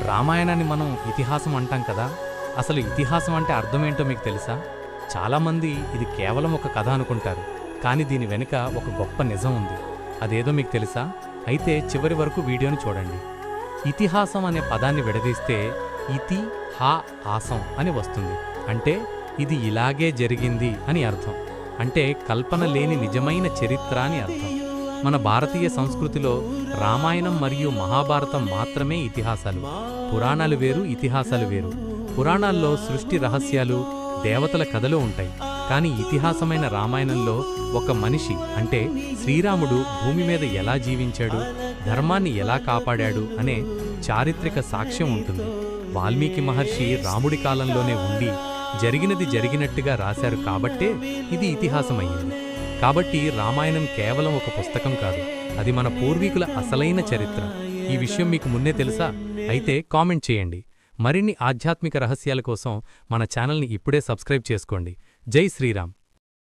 రామాయణాన్ని మనం ఇతిహాసం అంటాం కదా. అసలు ఇతిహాసం అంటే అర్థమేంటో మీకు తెలుసా? చాలామంది ఇది కేవలం ఒక కథ అనుకుంటారు, కానీ దీని వెనుక ఒక గొప్ప నిజం ఉంది. అదేదో మీకు తెలుసా? అయితే చివరి వరకు వీడియోని చూడండి. ఇతిహాసం అనే పదాన్ని విడదీస్తే ఇతి హా ఆసం అని వస్తుంది. అంటే ఇది ఇలాగే జరిగింది అని అర్థం. అంటే కల్పన లేని నిజమైన చరిత్ర అని అర్థం. మన భారతీయ సంస్కృతిలో రామాయణం మరియు మహాభారతం మాత్రమే ఇతిహాసాలు. పురాణాలు వేరు, ఇతిహాసాలు వేరు. పురాణాల్లో సృష్టి రహస్యాలు, దేవతల కథలు ఉంటాయి. కానీ ఇతిహాసమైన రామాయణంలో ఒక మనిషి అంటే శ్రీరాముడు భూమి మీద ఎలా జీవించాడు, ధర్మాన్ని ఎలా కాపాడాడు అనే చారిత్రక సాక్ష్యం ఉంటుంది. వాల్మీకి మహర్షి రాముడి కాలంలోనే ఉండి జరిగినది జరిగినట్టుగా రాశారు కాబట్టే ఇది ఇతిహాసమయ్యింది. కాబట్టి రామాయణం కేవలం ఒక పుస్తకం కాదు, అది మన పూర్వీకుల అసలైన చరిత్ర. ఈ విషయం మీకు మున్నే తెలుసా? అయితే కామెంట్ చేయండి. మరిన్ని ఆధ్యాత్మిక రహస్యాల కోసం మన ఛానల్ని ఇప్పుడే సబ్స్క్రైబ్ చేసుకోండి. జై శ్రీరామ్.